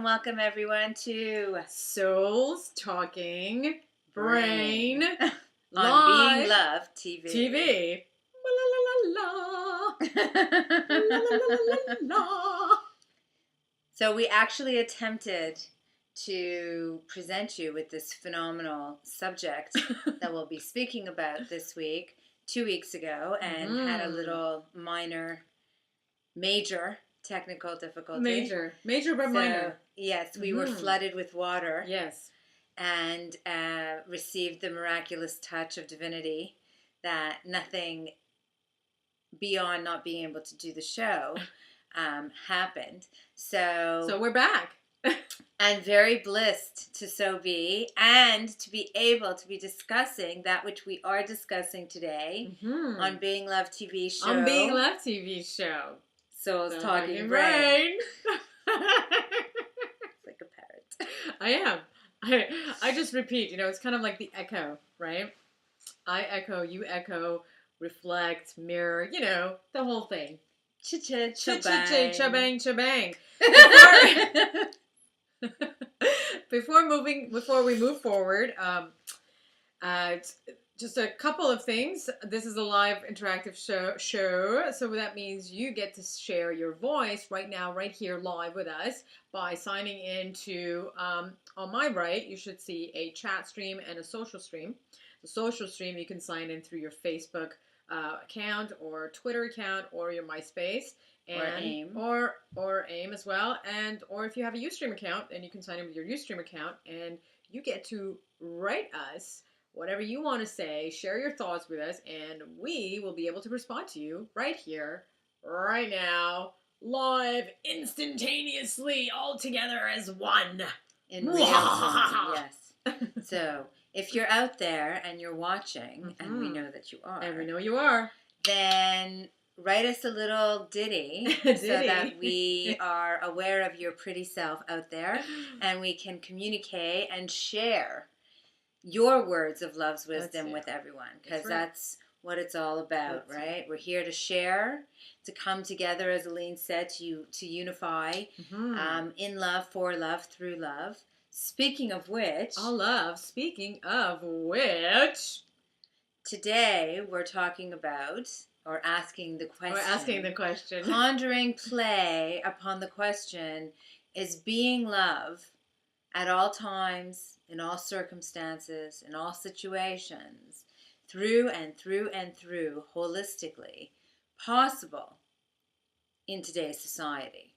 Welcome everyone to Souls Talking Brain on Being Love TV. La la la la. So we actually attempted to present you with this phenomenal subject that we'll be speaking about this week, 2 weeks ago, and had a little major technical difficulty. Major but minor. Yes, we were flooded with water. Yes. And received the miraculous touch of divinity that nothing beyond not being able to do the show happened. So we're back. And very blessed to so be, and to be able to be discussing that which we are discussing today on Being Love TV show. On Being Love TV show. Souls Talking Brain. Like a parrot. I am. I just repeat, it's kind of like the echo, right? I echo, you echo, reflect, mirror, the whole thing. Cha-cha, cha-bang. Cha-bang, cha-bang. Before we move forward, just a couple of things. This is a live interactive show, so that means you get to share your voice right now, right here, live with us by signing into, on my right, you should see a chat stream and a social stream. The social stream, you can sign in through your Facebook account or Twitter account or your MySpace. Or AIM as well, or if you have a Ustream account, then you can sign in with your Ustream account, and you get to write us whatever you want to say, share your thoughts with us, and we will be able to respond to you right here, right now, live, instantaneously, all together as one. In real time, yes. So, if you're out there and you're watching, and we know that you are. And we know you are. Then write us a little ditty so that we are aware of your pretty self out there, and we can communicate and share your words of love's wisdom with everyone, because that's what it's all about, right? We're here to share, to come together, as Aline said, to unify in love, for love, through love. Speaking of which, today we're talking about, or asking the question. Pondering play upon the question, is being love at all times, in all circumstances, in all situations, through and through and through, holistically, possible in today's society?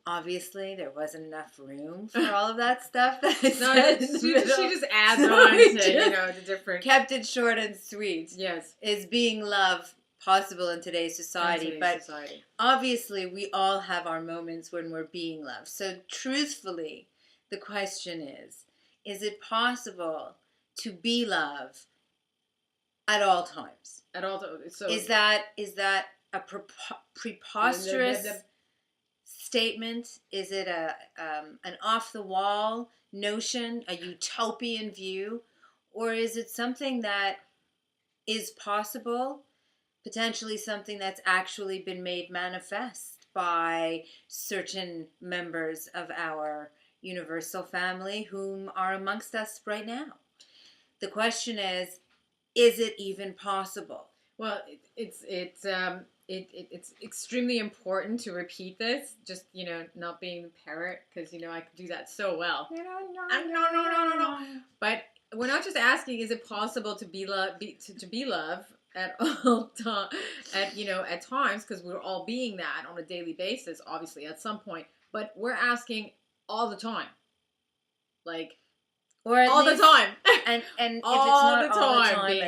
Obviously, there wasn't enough room for all of that stuff that I said. She just adds on to, the different... Kept it short and sweet. Yes. Is being love possible in today's society? Obviously, we all have our moments when we're being loved. So, truthfully, the question is it possible to be love at all times? At all times. So is that a preposterous statement? Is it an off the wall notion, a utopian view, or is it something that is possible, potentially something that's actually been made manifest by certain members of our universal family whom are amongst us right now? The question is it even possible? Well, it's extremely important to repeat this. Just, not being the parrot, because, I could do that so well. No. But we're not just asking, is it possible to be love at all at times, because we're all being that on a daily basis, obviously, at some point. But we're asking all the time. Like, or all the time. And if it's not all the time,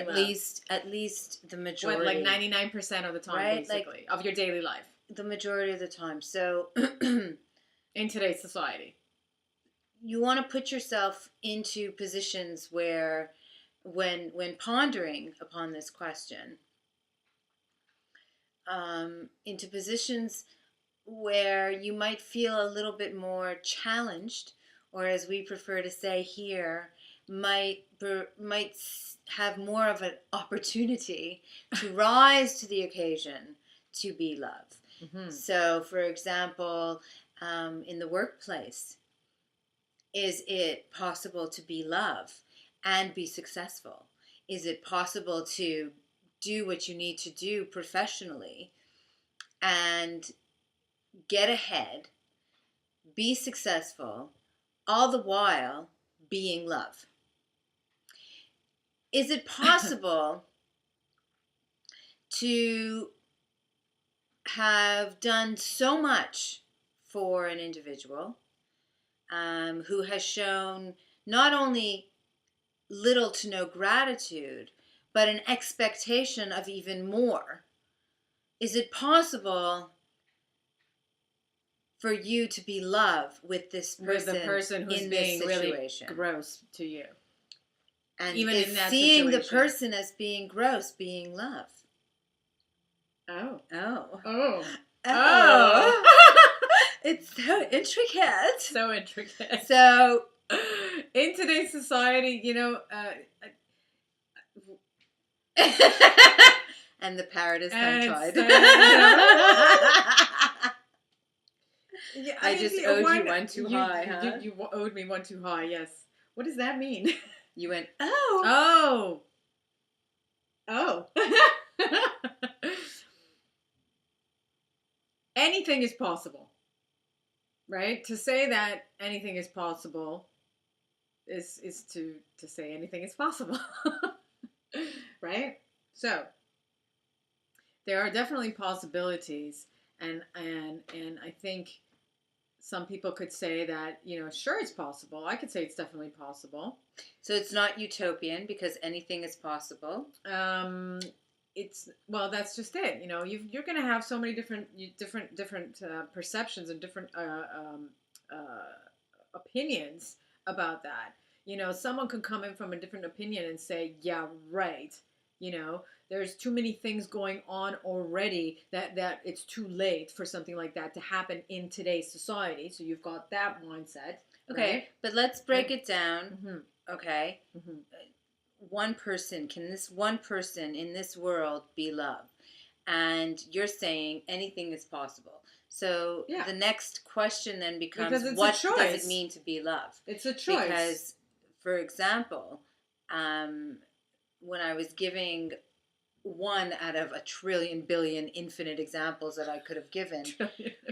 at least the majority. Like 99% of the time, right? Basically, of your daily life. The majority of the time. So in today's society, you want to put yourself into positions where when pondering upon this question, into positions where you might feel a little bit more challenged, or as we prefer to say here, might have more of an opportunity to rise to the occasion to be love. Mm-hmm. So, for example, in the workplace, is it possible to be love and be successful? Is it possible to do what you need to do professionally and get ahead, be successful, all the while being love? Is it possible to have done so much for an individual who has shown not only little to no gratitude, but an expectation of even more? Is it possible for you to be love with this person, with the person who's being really gross to you? And even in that seeing situation, the person as being gross, being love. Oh. It's so intricate. So intricate. So, in today's society, and the parrot is tongue-tied. I just owed you one too high, huh? You owed me one too high, yes. What does that mean? You went, oh. Anything is possible, right? To say that anything is possible is to say anything is possible, right? So there are definitely possibilities, and I think some people could say that, sure, it's possible. I could say it's definitely possible. So it's not utopian because anything is possible. That's just it. You're going to have so many different perceptions and different opinions about that. Someone could come in from a different opinion and say, yeah, right. There's too many things going on already that it's too late for something like that to happen in today's society. So you've got that mindset. Okay, right? But let's break it down. Mm-hmm. Okay. Mm-hmm. Can this one person in this world be love? And you're saying anything is possible. So the next question then becomes, what does it mean to be love? It's a choice. Because, for example, when I was giving one out of a trillion, billion, infinite examples that I could have given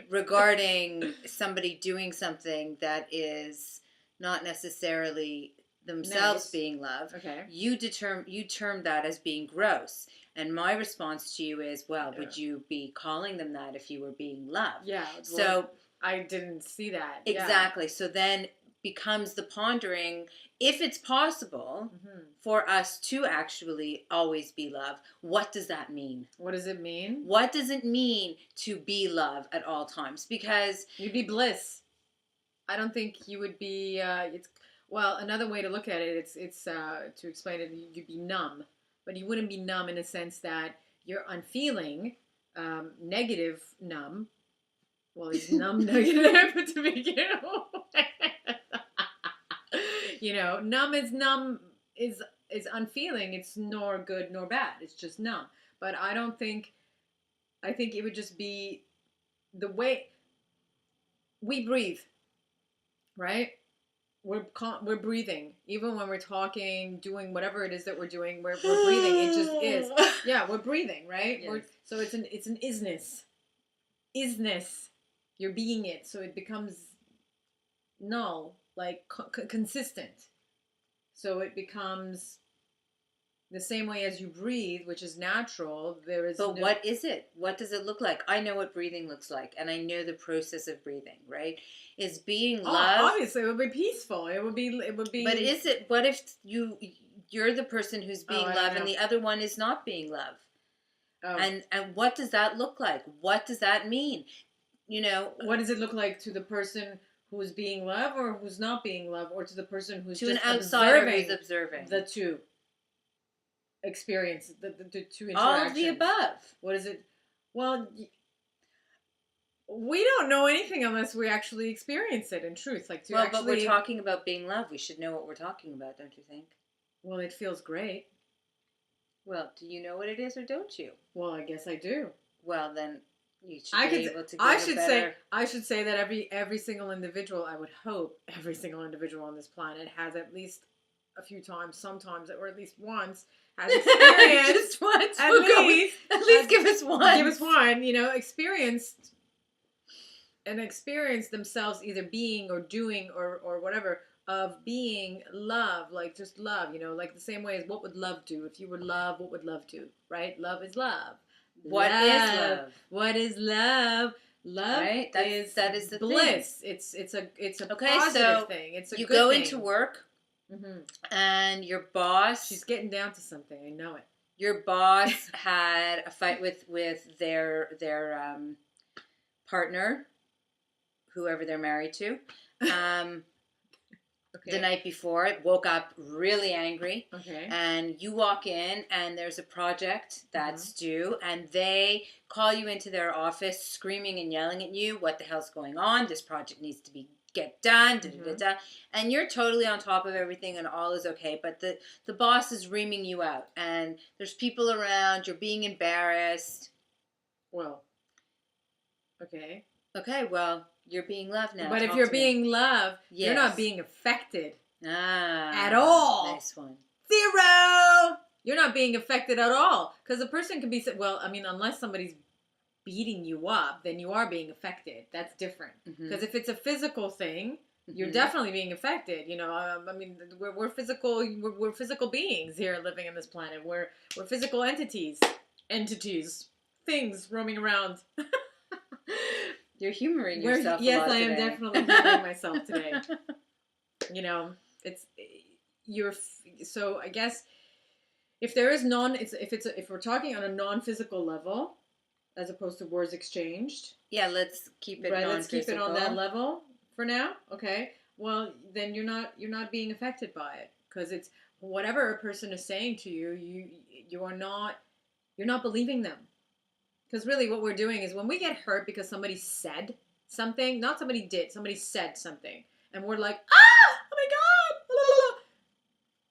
regarding somebody doing something that is not necessarily themselves being love, okay, you termed that as being gross. And my response to you is, well, would you be calling them that if you were being love? Yeah. So I didn't see that. Exactly. Yeah. So then becomes the pondering, if it's possible for us to actually always be love, what does that mean? What does it mean? What does it mean to be love at all times? Because you'd be bliss. I don't think you would be, another way to look at it, it's to explain it, you'd be numb. But you wouldn't be numb in a sense that you're unfeeling, negative numb. Well, it's numb negative to begin with. Numb is unfeeling. It's nor good nor bad. It's just numb. But I think it would just be the way we breathe, right? we're breathing. Even when we're talking, doing whatever it is that we're doing, we're breathing. It just is. Yeah, we're breathing, right? Yes. So it's an isness. Isness. You're being it, so it becomes null, like consistent. So it becomes the same way as you breathe, which is natural. There is. But what is it? What does it look like? I know what breathing looks like, and I know the process of breathing. Right? Is being love? Obviously, it would be peaceful. It would be. But is it? What if you're the person who's being love, and the other one is not being love? Oh. And what does that look like? What does that mean? You know, what does it look like to the person who's being love, or who's not being love, or to the person who's to just an outsider who's observing the two experience, the two interactions? All of the above. What is it? Well, we don't know anything unless we actually experience it in truth. Like but we're talking about being love. We should know what we're talking about, don't you think? Well, it feels great. Well, do you know what it is, or don't you? Well, I guess I do. Well, then you should be able to give I should say that every single individual, I would hope every single individual on this planet has at least a few times, sometimes, or at least once, has experienced just once. At least give us one. Give us one. You know, experienced themselves either being or doing or whatever, of being love, like just love, you know, like the same way as what would love do? If you were love, what would love do? Right? Love is love. What is love? What is love? Love, right? That is the bliss. Thing. It's a positive thing. It's a you good go thing. Into work, and your boss. She's getting down to something. I know it. Your boss had a fight with their partner, whoever they're married to. Okay. The night before, woke up really angry. Okay. And you walk in, and there's a project that's due, and they call you into their office screaming and yelling at you, what the hell's going on? This project needs to get done. Da-da-da-da. And you're totally on top of everything, and all is okay. But the boss is reaming you out, and there's people around. You're being embarrassed. Well, okay. Okay, well, you're being loved now. But if you're being loved, you're not being affected at all. Nice one. 0. You're not being affected at all. Because a person can be, well, I mean, unless somebody's beating you up, then you are being affected. That's different. Because if it's a physical thing, you're definitely being affected. You know, I mean, we're physical. We're physical beings here living on this planet. We're physical entities, things roaming around. You're humoring yourself. Yes, I am definitely humoring myself today. You know, so I guess if there is if we're talking on a non-physical level, as opposed to words exchanged. Yeah, let's keep it. Right, let's keep it on that level for now. Okay. Well, then you're not being affected by it, because it's whatever a person is saying to you. You're not believing them. Because really what we're doing is when we get hurt because somebody said something, not somebody did, somebody said something. And we're like, oh my God.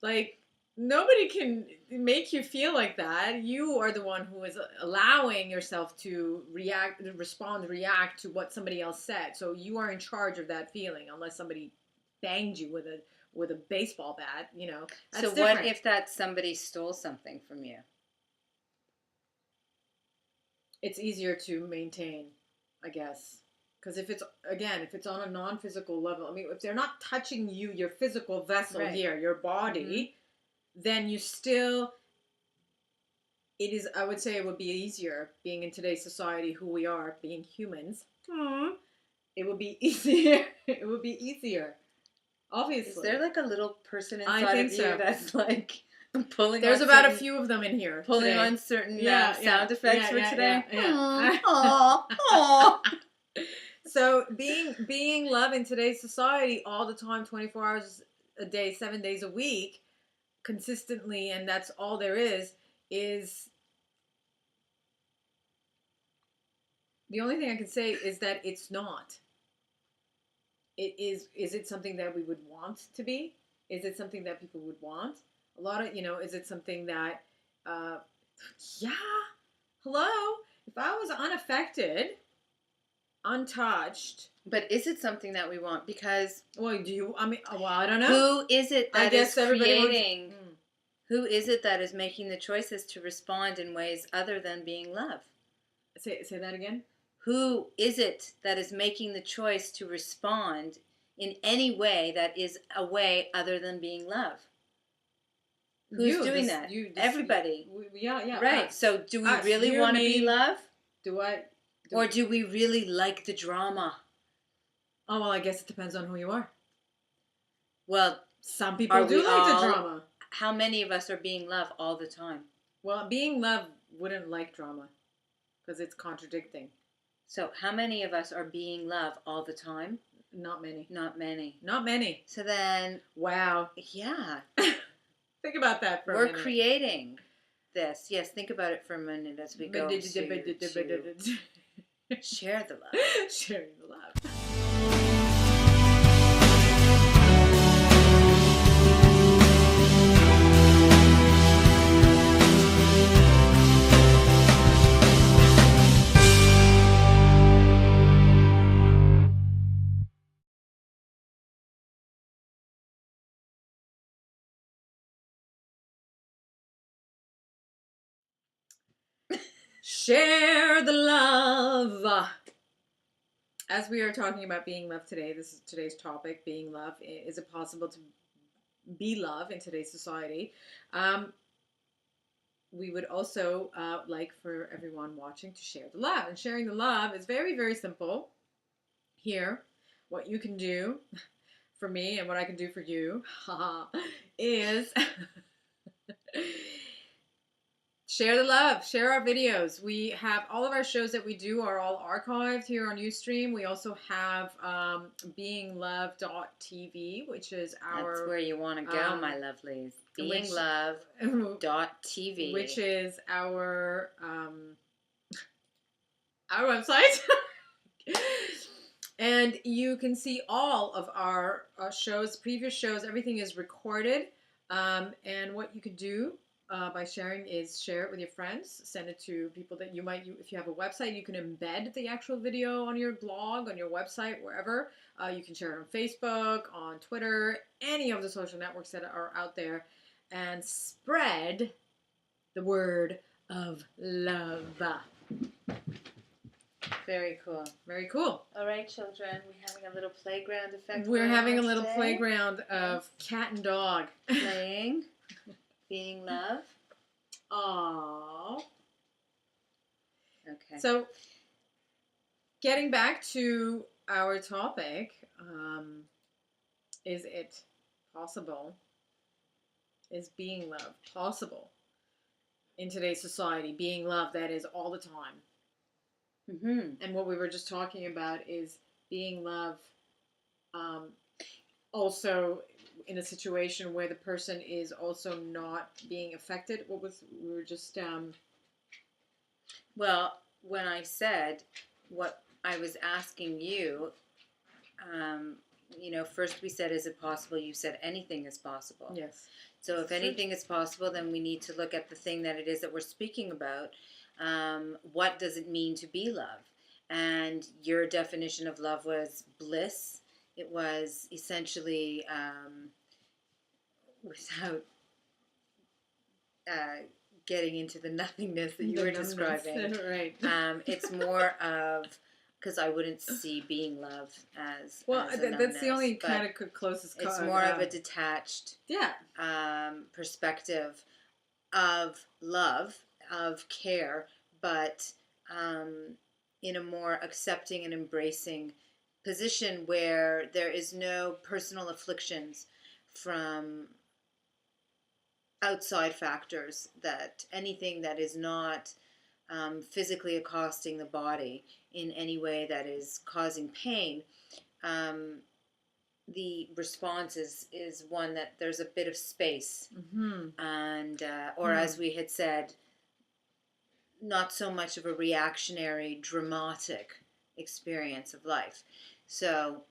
Like, nobody can make you feel like that. You are the one who is allowing yourself to react to what somebody else said. So you are in charge of that feeling, unless somebody banged you with a baseball bat, you know. That's so different. What if that somebody stole something from you? It's easier to maintain, I guess. Because if it's on a non-physical level, I mean, if they're not touching you, your physical vessel here, your body, then you still, I would say it would be easier, being in today's society, who we are, being humans, it would be easier. It would be easier. Obviously. Is there like a little person inside of you that's like... pulling. There's about a few of them in here. Pulling on certain sound effects for today. So being love in today's society all the time, 24 hours a day, 7 days a week, consistently, and that's all there is the only thing I can say is that it's not. It is. Is it something that we would want to be? Is it something that people would want? A lot of, is it something that, hello? If I was unaffected, untouched. But is it something that we want? Because well, I don't know. Who is it that is creating? Who is it that is making the choices to respond in ways other than being love? Say that again. Who is it that is making the choice to respond in any way that is a way other than being love? Who's doing that? Everybody. Yeah. Right. So do we really want to be love? Or do we really like the drama? Oh, well, I guess it depends on who you are. Well, some people do like the drama. How many of us are being love all the time? Well, being love wouldn't like drama because it's contradicting. So how many of us are being love all the time? Not many. Not many. Not many. So then... Wow. Yeah. Think about that for a minute. We're creating this. Yes, think about it for a minute as we go to share the love. Sharing the love. Share the love. As we are talking about being love today, this is today's topic, being love. Is it possible to be love in today's society? We would also like for everyone watching to share the love. And sharing the love is very, very simple. Here, what you can do for me and what I can do for you is... share the love. Share our videos. We have all of our shows that we do are all archived here on Ustream. We also have beinglove.tv, which is our... That's where you want to go, my lovelies. Beinglove.tv. Which is our website. And you can see all of our shows, previous shows. Everything is recorded. And what you could do by sharing is share it with your friends, send it to people that you might, if you have a website, you can embed the actual video on your blog, on your website, wherever. You can share it on Facebook, on Twitter, any of the social networks that are out there, and spread the word of love. Very cool. Very cool. All right, children, we're having a little playground effect. We're having a little playground of cat and dog. Playing. Being love. Aww. Okay. So, getting back to our topic, is it possible? Is being love possible in today's society? Being love, that is, all the time. Mm-hmm. And what we were just talking about is being love also in a situation where the person is also not being affected. We were just... Well, when I said what I was asking you, first we said, is it possible? You said anything is possible. Yes. So if anything is possible, then we need to look at the thing that it is that we're speaking about. What does it mean to be love? And your definition of love was bliss. It was essentially, without getting into the nothingness that you were describing, right? It's more of, because I wouldn't see being love as that's the only kind of closest. It's more of a detached, perspective of love, of care, but in a more accepting and embracing position where there is no personal afflictions from outside factors, that anything that is not physically accosting the body in any way that is causing pain, the response is one that there's a bit of space, and as we had said, not so much of a reactionary, dramatic experience of life. So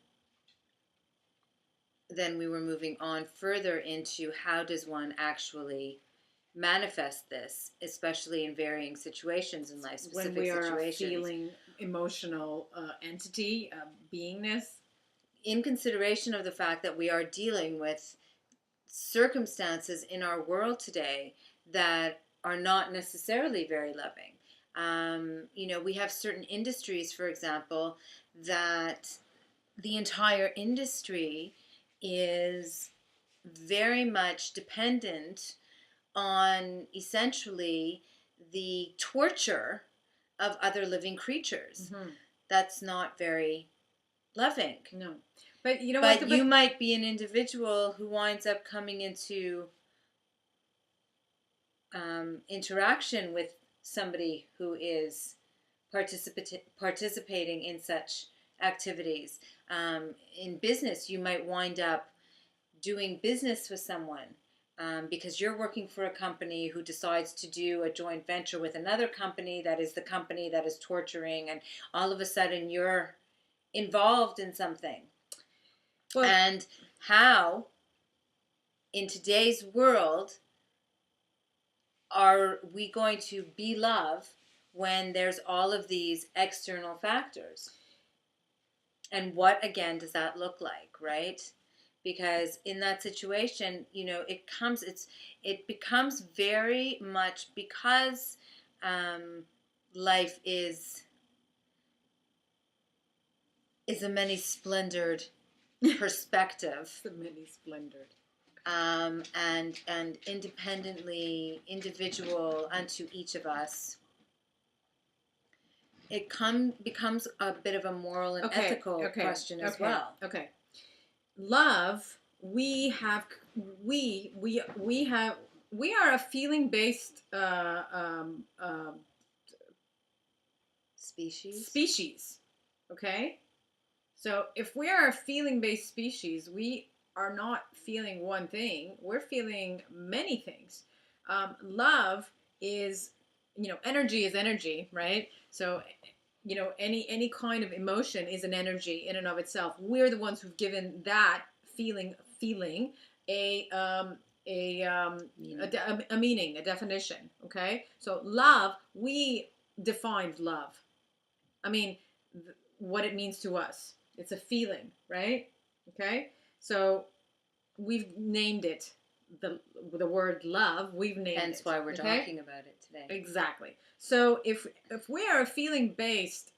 then we were moving on further into how does one actually manifest this, especially in varying situations in life, specific when we are situations. a feeling emotional entity, beingness. In consideration of the fact that we are dealing with circumstances in our world today that are not necessarily very loving. We have certain industries, for example, that the entire industry is very much dependent on essentially the torture of other living creatures. Mm-hmm. That's not very loving. No. But you know but what? You might be an individual who winds up coming into interaction with somebody who is participating in such activities. In business, you might wind up doing business with someone because you're working for a company who decides to do a joint venture with another company that is the company that is torturing, and all of a sudden you're involved in something. Well, and how in today's world are we going to be love when there's all of these external factors? And what, again, does that look like, right? Because in that situation, it becomes very much, because life is a many splendored perspective. The many splendored. And independently individual unto each of us, it becomes a bit of a moral and ethical question as well. Okay. Love, we are a feeling based species. Okay? So if we are a feeling based species, we are not feeling one thing, we're feeling many things. Love is, energy is energy, right? So, any kind of emotion is an energy in and of itself. We're the ones who've given that feeling a meaning, a definition. Okay, so love, we defined love. I mean, what it means to us. It's a feeling, right? Okay, so we've named it the word love. We've named it. Hence why we're talking about it today. Exactly. So if we are a feeling based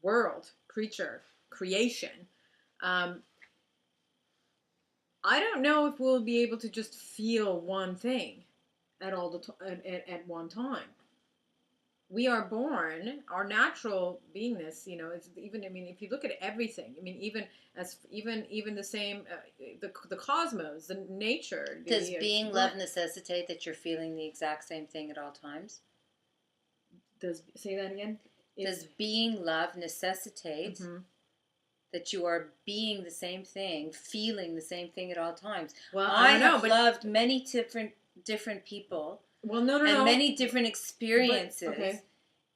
world, creature, creation, I don't know if we'll be able to just feel one thing at at one time. We are born, our natural beingness, it's even, if you look at everything, even the same, the cosmos, the nature. Does being love necessitate that you're feeling the exact same thing at all times? Say that again? Does being love necessitate that you are being the same thing, feeling the same thing at all times? Well, I have loved many different people. Well, no. Many different experiences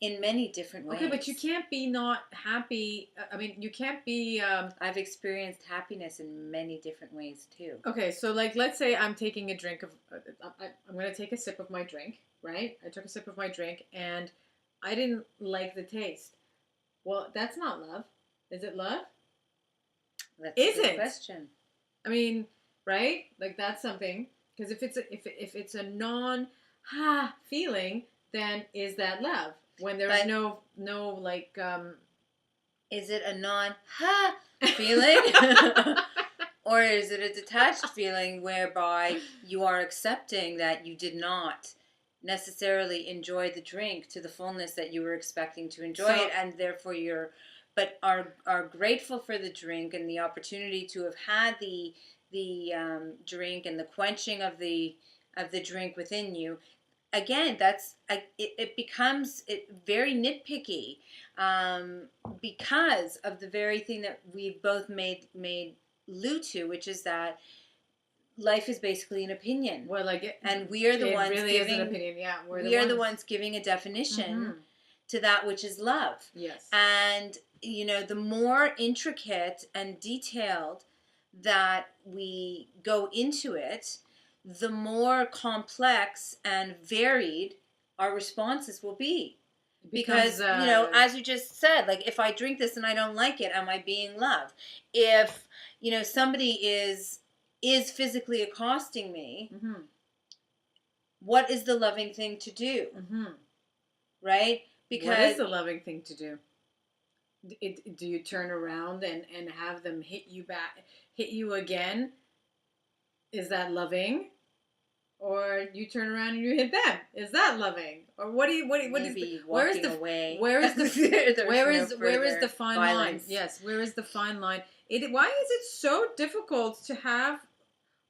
in many different ways. Okay, but you can't be not happy. You can't be... I've experienced happiness in many different ways, too. Okay, so, let's say I'm taking a drink of... I'm going to take a sip of my drink, right? I took a sip of my drink, and I didn't like the taste. Well, that's not love. Is it love? That's a good question. Right? That's something... Because if it's a feeling, then is that love? When there's no is it a non-ha feeling? Or is it a detached feeling whereby you are accepting that you did not necessarily enjoy the drink to the fullness that you were expecting to enjoy it, and therefore but are grateful for the drink and the opportunity to have had the drink and the quenching of the drink within you. Again, it becomes very nitpicky because of the very thing that we both made allude to, which is that life is basically an opinion. Well, and we are the ones really giving. Is an opinion. Yeah, we are the ones giving a definition to that which is love. Yes. And the more intricate and detailed that we go into it, the more complex and varied our responses will be. Because, as you just said, like, if I drink this and I don't like it, am I being loved? If, somebody is physically accosting me, what is the loving thing to do? Right? Because what is the loving thing to do? Do you turn around and have them hit you again? Is that loving? Or you turn around and you hit them? Is that loving? Or what is where is the fine line? Yes, where is the fine line? Why is it so difficult to have?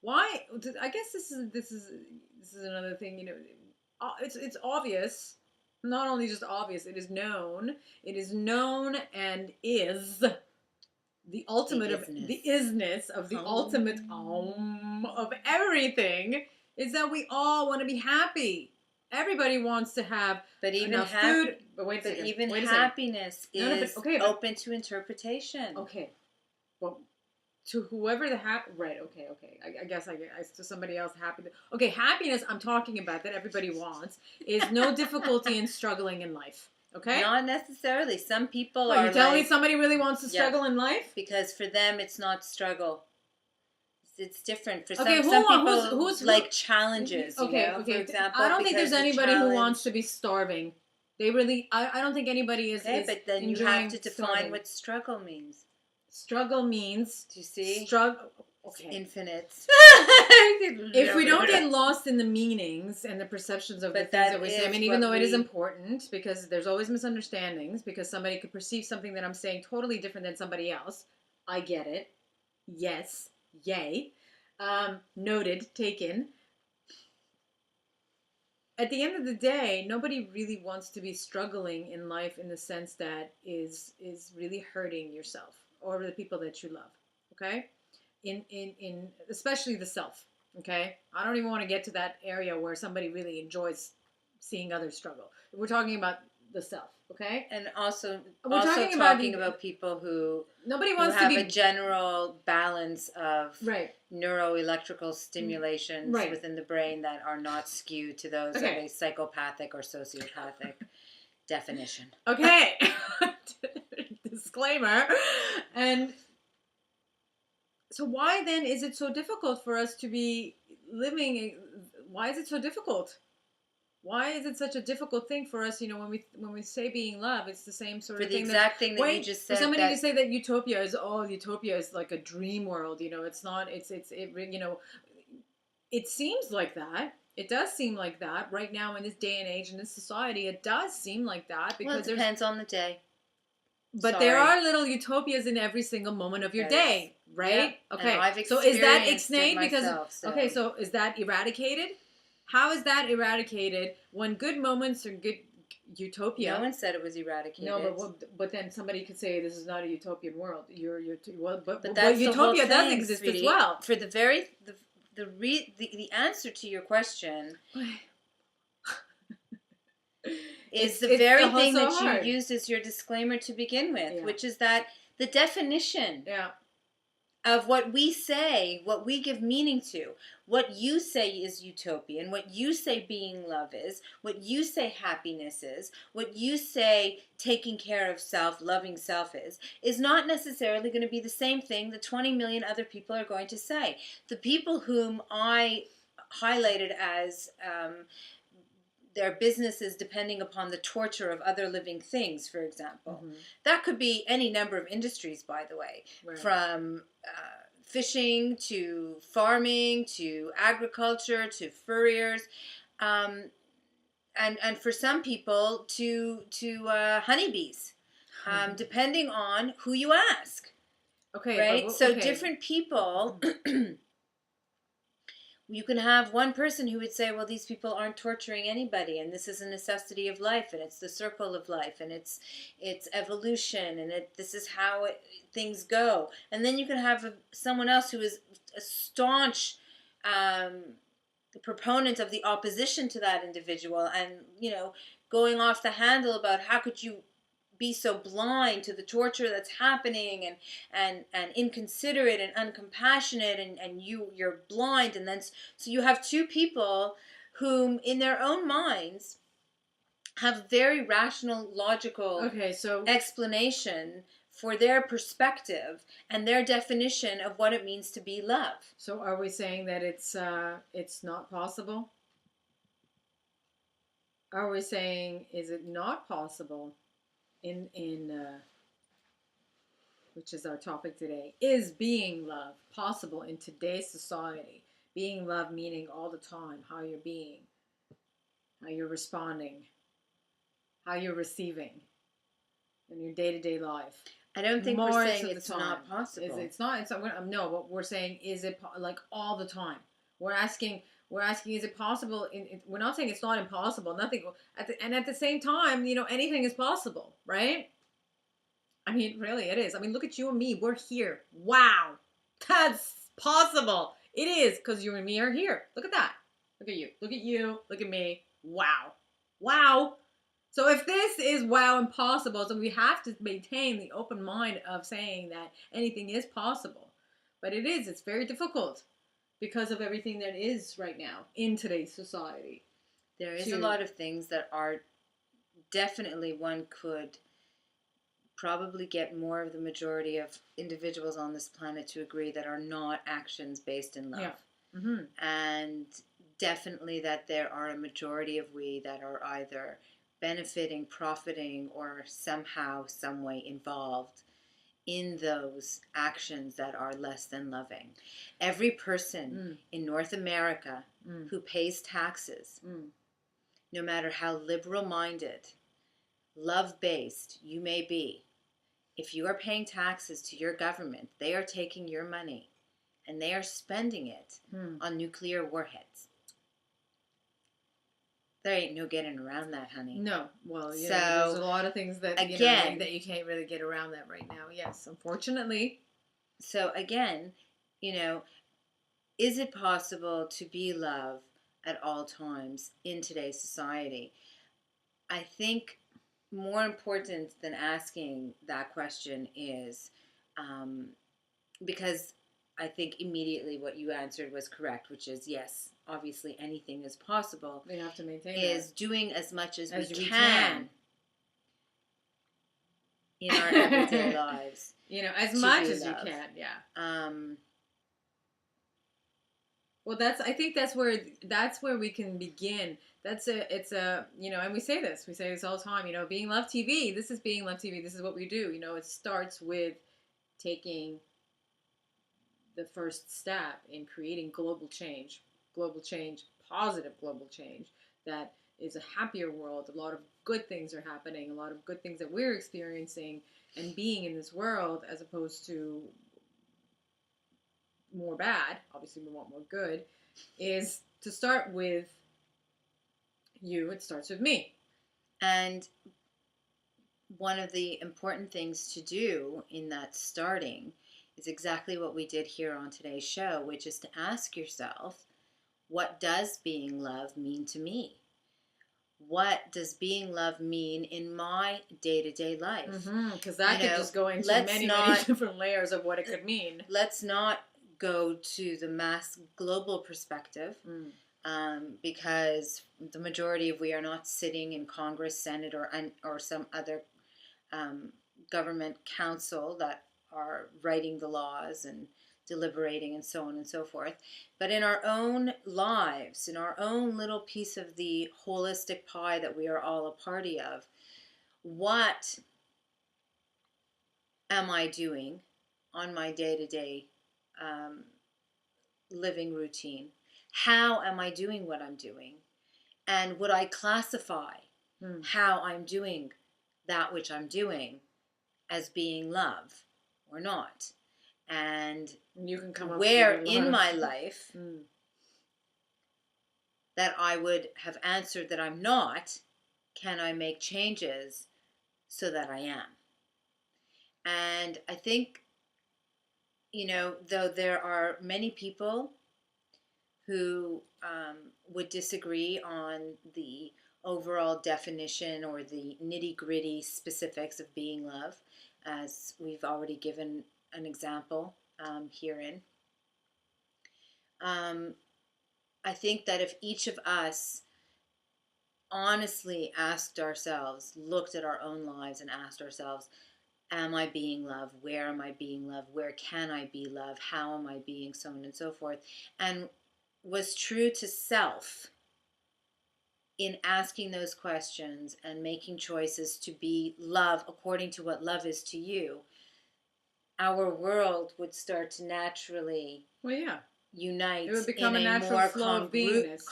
Why? I guess this is another thing. It's obvious. Not only just obvious, it is known. It is known and is the ultimate of the isness of the ultimate of everything is that we all want to be happy. Everybody wants to have enough food. But wait a second. Even happiness is open to interpretation. Okay. Well, to whoever right, okay. I guess to somebody else happy. Okay, happiness I'm talking about that everybody wants is no difficulty in struggling in life. Okay? Not necessarily. Some people are. You telling me somebody really wants to struggle in life? Because for them it's not struggle. It's different for some people. Who's like challenges? Okay. For example, I don't think there's anybody who wants to be starving. They really. I don't think anybody is. Okay, but then you have to define what struggle means. Struggle means. Do you see? Struggle. Okay. Infinite. If we don't get lost in the meanings and the perceptions of the things that we say, I mean, even though it is important, because there's always misunderstandings, because somebody could perceive something that I'm saying totally different than somebody else. I get it. Yes. Yay. Noted. Taken. At the end of the day, nobody really wants to be struggling in life in the sense that is really hurting yourself or the people that you love. Okay? In especially the self. Okay? I don't even want to get to that area where somebody really enjoys seeing others struggle. We're talking about the self. Okay, and also talking about people who nobody wants to have a general balance of neuroelectrical stimulations within the brain that are not skewed to those of a psychopathic or sociopathic definition. Okay, disclaimer. And so, why then is it so difficult for us to be living? Why is it so difficult? Why is it such a difficult thing for us? When we say being love, it's the same sort of thing. For the exact thing that you just said. For somebody to say that utopia is like a dream world. It's not. It seems like that. It does seem like that right now in this day and age in this society. It does seem like that because it depends on the day. But there are little utopias in every single moment of your day, right? Yeah. Okay. And I've so is that explained myself, so is that eradicated? How is that eradicated when good moments are good utopia? No one said it was eradicated. No, but then somebody could say this is not a utopian world. But that's utopia does exist sweetie. As well. For the answer to your question is the very thing that you used as your disclaimer to begin with, which is that the definition of what we say, what we give meaning to, what you say is utopian, what you say being love is, what you say happiness is, what you say taking care of self, loving self is not necessarily going to be the same thing that 20 million other people are going to say. The people whom I highlighted as their businesses depending upon the torture of other living things, for example. Mm-hmm. That could be any number of industries, by the way, from fishing to farming to agriculture to furriers, and for some people to honeybees, depending on who you ask. Okay, right. So different people. You can have one person who would say, well, these people aren't torturing anybody, and this is a necessity of life, and it's the circle of life, and it's evolution, and this is how things go. And then you can have someone else who is a staunch proponent of the opposition to that individual, and going off the handle about how could you be so blind to the torture that's happening, and inconsiderate and uncompassionate, and you're blind, and then so you have two people whom in their own minds have very rational, logical explanation for their perspective and their definition of what it means to be love. So are we saying that it's not possible? Are we saying, is it not possible in which is our topic today, is being love possible in today's society? Being love meaning all the time, how you're being, how you're responding, how you're receiving in your day-to-day life. I don't think we're saying it's not possible. It's not. No, but we're saying, is it like all the time? We're asking, is it possible? We're not saying it's not impossible. Nothing. And at the same time, anything is possible, right? I mean, really, it is. I mean, look at you and me. We're here. Wow, that's possible. It is, because you and me are here. Look at that. Look at you. Look at you. Look at me. Wow. Wow. So if this is wow and possible, so we have to maintain the open mind of saying that anything is possible. But it's very difficult because of everything that is right now in today's society. There is a lot of things that are definitely, one could probably get more of the majority of individuals on this planet to agree that are not actions based in love. Yeah. Mm-hmm. And definitely that there are a majority of we that are either benefiting, profiting, or somehow, some way involved in those actions that are less than loving. Every person in North America who pays taxes, no matter how liberal-minded, love-based you may be, if you are paying taxes to your government, they are taking your money and they are spending it on nuclear warheads. There ain't no getting around that, honey. No. Well, there's a lot of things that, that you can't really get around that right now. Yes, unfortunately. So again, is it possible to be love at all times in today's society? I think more important than asking that question is, because I think immediately what you answered was correct, which is yes, obviously anything is possible. We have to maintain is that. Doing as much as we can in our everyday lives. As much as you can, yeah. Well, I think that's where we can begin. And we say this all the time, Being Love TV, this is Being Love TV, this is what we do. It starts with taking the first step in creating global change, positive global change, that is a happier world. A lot of good things are happening, a lot of good things that we're experiencing and being in this world, as opposed to more bad. Obviously we want more good. Is to start with you, it starts with me. And one of the important things to do in that starting is exactly what we did here on today's show, which is to ask yourself, what does being love mean to me? What does being love mean in my day-to-day life? Because that could just go into many different layers of what it could mean. Let's not go to the mass global perspective, because the majority of we are not sitting in Congress, Senate, or some other government council that are writing the laws and deliberating and so on and so forth. But in our own lives, in our own little piece of the holistic pie that we are all a party of, what am I doing on my day-to-day living routine? How am I doing what I'm doing? And would I classify how I'm doing that which I'm doing as being love or not? And you can come up where in my life that I would have answered that I'm not, can I make changes so that I am? And I think, though there are many people who would disagree on the overall definition or the nitty-gritty specifics of being love, as we've already given an example herein. I think that if each of us honestly asked ourselves, looked at our own lives and asked ourselves, am I being loved? Where am I being loved? Where can I be loved? How am I being, so on and so forth, and was true to self in asking those questions and making choices to be love according to what love is to you, our world would start to naturally unite. It would become in a natural more flow of beingness.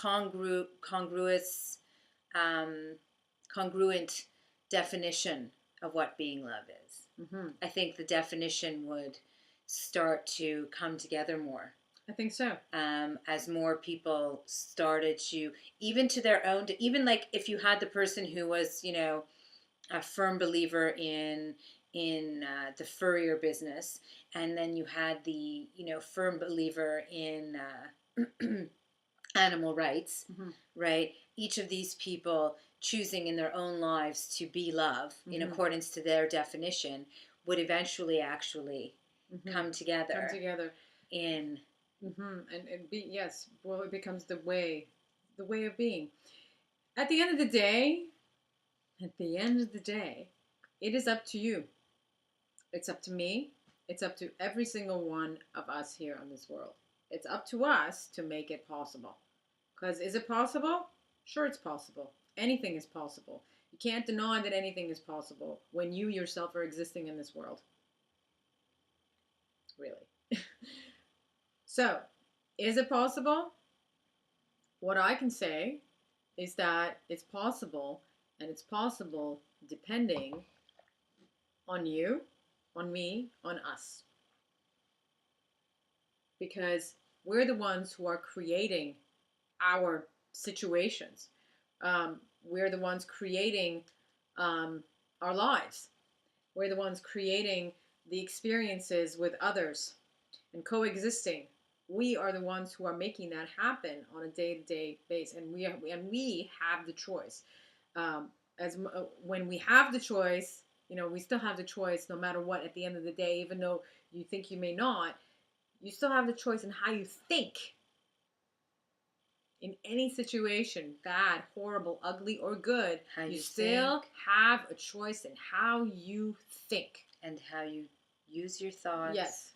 Congruent definition of what being love is. Mm-hmm. I think the definition would start to come together more. I think so. As more people started to, even to their own, even like if you had the person who was, a firm believer in the furrier business, and then you had the, firm believer in animal rights, mm-hmm. right? Each of these people choosing in their own lives to be love mm-hmm. in accordance to their definition would eventually actually mm-hmm. come together in mm-hmm. and be, yes, well, it becomes the way of being. At the end of the day, it is up to you. It's up to me. It's up to every single one of us here on this world. It's up to us to make it possible. Because is it possible? Sure, it's possible. Anything is possible. You can't deny that anything is possible when you yourself are existing in this world. Really. So, is it possible? What I can say is that it's possible, and it's possible depending on you, on me, on us. Because we're the ones who are creating our situations. We're the ones creating our lives. We're the ones creating the experiences with others and coexisting. We are the ones who are making that happen on a day-to-day basis, and we have the choice. When we have the choice, we still have the choice no matter what. At the end of the day, even though you think you may not, you still have the choice in how you think. In any situation, bad, horrible, ugly, or good, you still have a choice in how you think. And how you use your thoughts. Yes.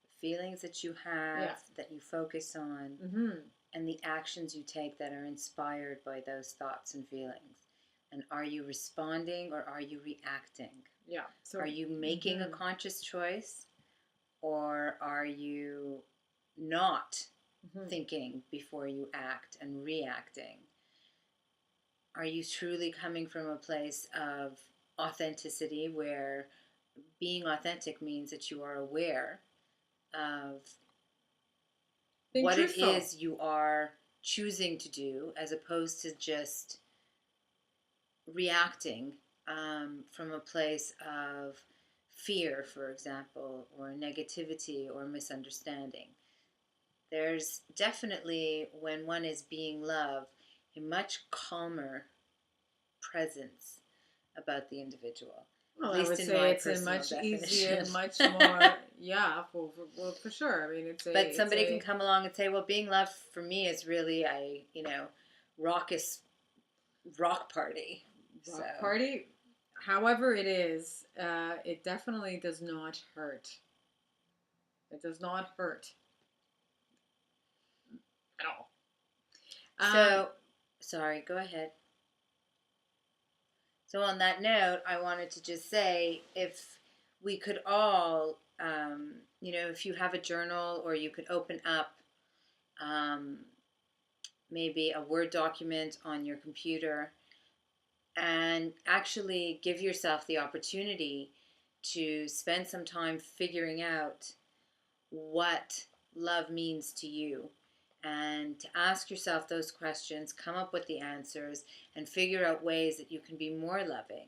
The feelings that you have, that you focus on, mm-hmm. and the actions you take that are inspired by those thoughts and feelings. And are you responding or are you reacting? Yeah. So, are you making mm-hmm. a conscious choice, or are you not mm-hmm. thinking before you act and reacting? Are you truly coming from a place of authenticity, where being authentic means that you are aware of being what truthful. It is you are choosing to do, as opposed to just reacting from a place of fear, for example, or negativity or misunderstanding. There's definitely, when one is being loved, a much calmer presence about the individual. Well, I would say it's a much easier, much more, for sure. I mean, but somebody can come along and say, well, being loved for me is really a, raucous rock party. Party, however it is, it definitely does not hurt. It does not hurt at all. So, sorry, go ahead. So on that note, I wanted to just say, if we could all, if you have a journal, or you could open up maybe a Word document on your computer, and actually give yourself the opportunity to spend some time figuring out what love means to you, and to ask yourself those questions, come up with the answers, and figure out ways that you can be more loving.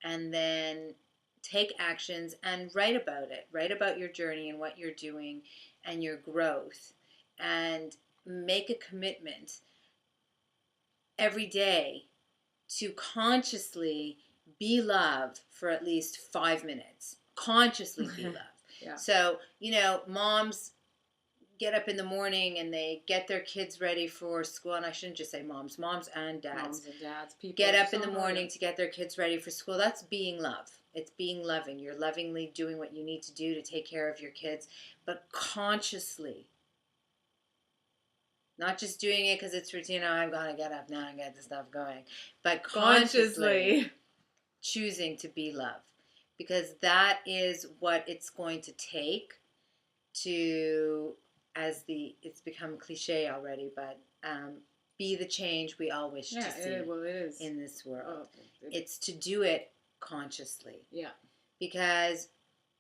And then take actions and write about it. Write about your journey and what you're doing and your growth. And make a commitment every day to consciously be love for at least 5 minutes. Consciously be love. Yeah. So, moms get up in the morning and they get their kids ready for school. And I shouldn't just say moms and dads. People get up in the morning to get their kids ready for school. That's being love. It's being loving. You're lovingly doing what you need to do to take care of your kids, but consciously. Not just doing it because it's routine. Oh, I'm going to get up now and get the stuff going. But consciously choosing to be love. Because that is what it's going to take to, it's become cliche already, but be the change we all wish to see it is. in this world. It's to do it consciously. Yeah. Because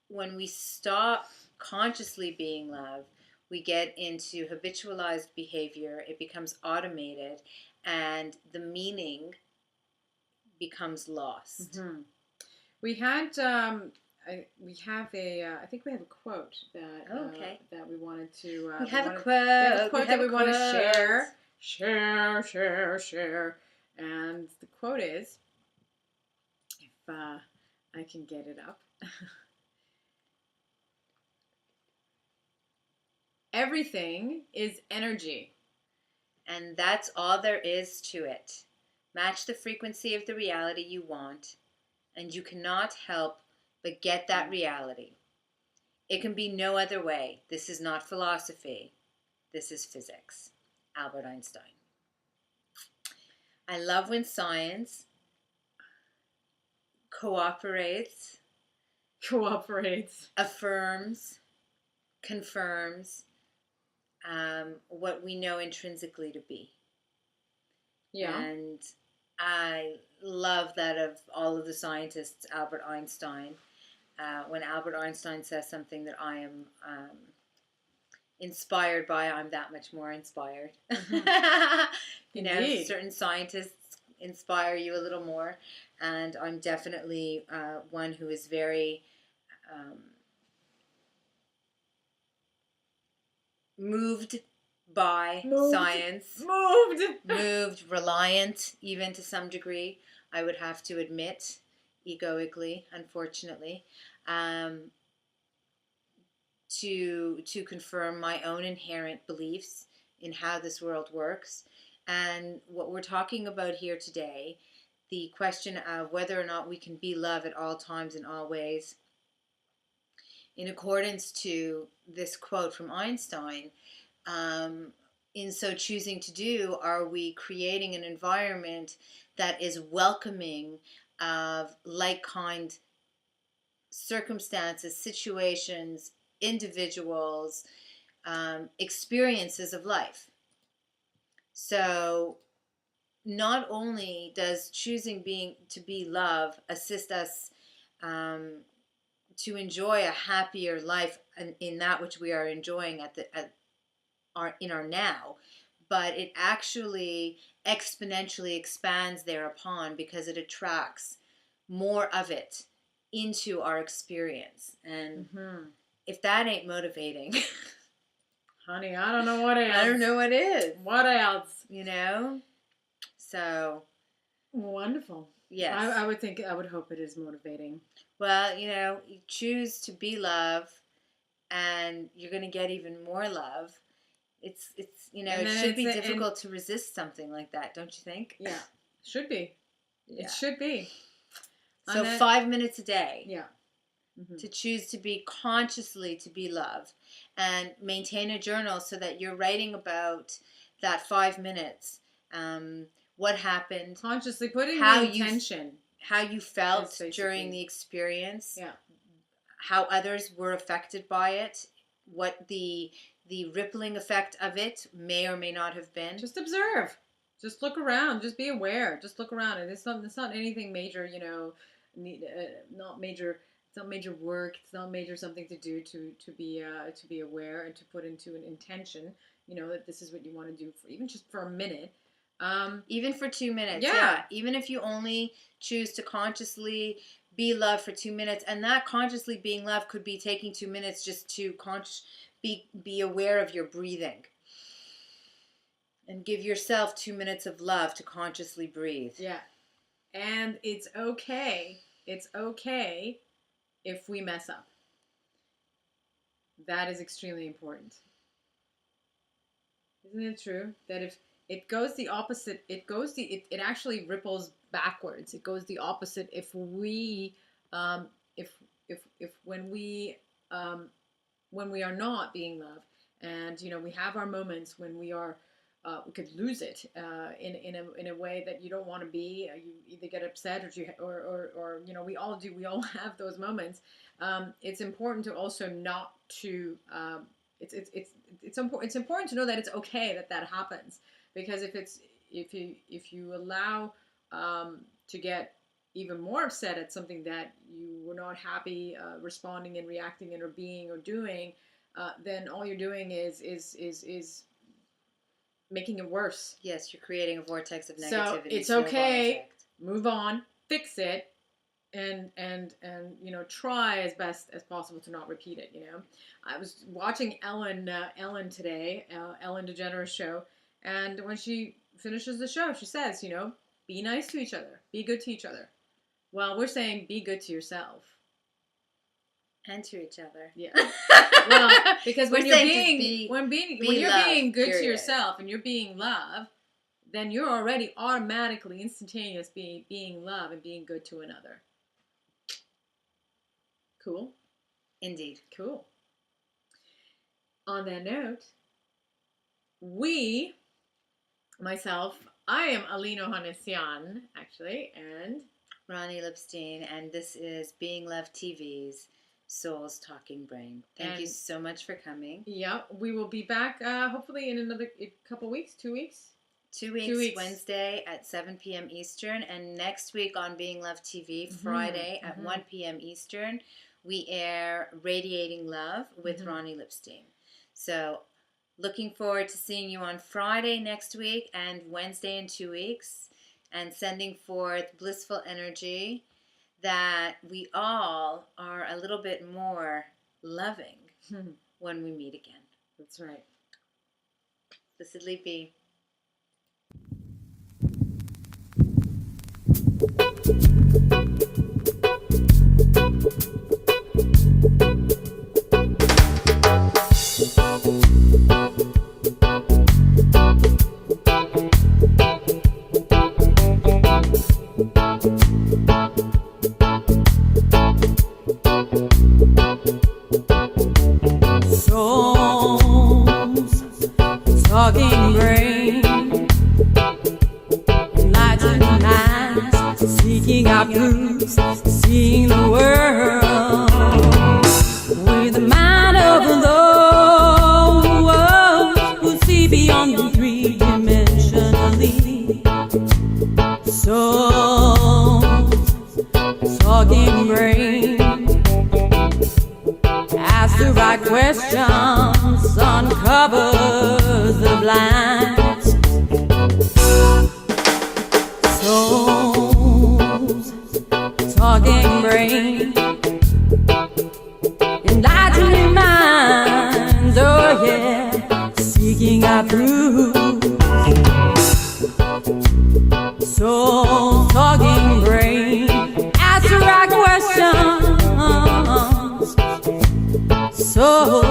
when we stop consciously being love, we get into habitualized behavior. It becomes automated, and the meaning becomes lost. Mm-hmm. We had I think we have a quote that that we wanted to. We have a quote that we want to share. And the quote is, if I can get it up. Everything is energy. And that's all there is to it. Match the frequency of the reality you want, and you cannot help but get that reality. It can be no other way. This is not philosophy. This is physics. Albert Einstein. I love when science cooperates, affirms, confirms what we know intrinsically to be. Yeah. And I love that of all of the scientists, Albert Einstein. When Albert Einstein says something that I am inspired by, I'm that much more inspired. Mm-hmm. Certain scientists inspire you a little more, and I'm definitely one who is very moved by science. Moved, reliant, even to some degree, I would have to admit, egoically, unfortunately, to confirm my own inherent beliefs in how this world works. And what we're talking about here today, the question of whether or not we can be love at all times in all ways, in accordance to this quote from Einstein, in so choosing to do, are we creating an environment that is welcoming of like-kind circumstances, situations, individuals, experiences of life? So not only does choosing to be love assist us to enjoy a happier life in that which we are enjoying in our now, but it actually exponentially expands thereupon because it attracts more of it into our experience. And if that ain't motivating, honey, I don't know what else. I don't know what is. What else? So wonderful. Yes. I would hope it is motivating. Well, you choose to be love, and you're going to get even more love. It's it should be difficult to resist something like that, don't you think? Yeah, should be. Yeah. It should be. So 5 minutes a day. Yeah. To choose to be consciously to be love, and maintain a journal so that you're writing about that 5 minutes. What happened? Consciously putting the intention. How you felt during the experience. Yeah. How others were affected by it. What the rippling effect of it may or may not have been. Just observe. Just look around. Just be aware. Just look around. And it's not anything major, not major. It's not major work. It's not major something to do to be aware and to put into an intention. That this is what you want to do even just for a minute. Even for 2 minutes. Yeah. Even if you only choose to consciously be love for 2 minutes, and that consciously being love could be taking 2 minutes just to be aware of your breathing. And give yourself 2 minutes of love to consciously breathe. Yeah. And it's okay. It's okay if we mess up. That is extremely important. Isn't it true that if it goes the opposite, it actually ripples backwards. It goes the opposite if we when we are not being loved, and we have our moments when we are we could lose it in a way that you don't want to be. You either get upset or we all do. We all have those moments. It's important to also not to. It's important to know that it's okay that happens, because if you allow to get even more upset at something that you were not happy responding and reacting and or being or doing, then all you're doing is making it worse. Yes, you're creating a vortex of negativity. So it's okay. Move on, fix it, and try as best as possible to not repeat it. I was watching Ellen today, Ellen DeGeneres show, and when she finishes the show, she says, be nice to each other, be good to each other. Well, we're saying be good to yourself. And to each other. Yeah. Well, because when you're being good to yourself and you're being love, then you're already automatically instantaneously being love and being good to another. Cool. Indeed. Cool. On that note, I am Alina Hanessian, actually, and Ronnie Lipstein, and this is Being Love TV's Soul's Talking Brain. Thank you so much for coming. Yeah, we will be back hopefully in another couple weeks, 2 weeks. 2 weeks, Wednesday at 7 p.m. Eastern, and next week on Being Love TV, Friday at 1 p.m. Eastern, we air Radiating Love with Ronnie Lipstein. So looking forward to seeing you on Friday next week and Wednesday in 2 weeks, and sending forth blissful energy that we all are a little bit more loving when we meet again. That's right. Blessedly be. Talking brain, enlightened minds, seeking out truths, seeing the world with the mind of those who see beyond the three-dimensionally. Souls, talking brain, ask the right questions, uncovers the blinds. Souls, talking brain, enlightening minds, oh yeah, seeking out truth. Souls, talking brain, ask the right questions. So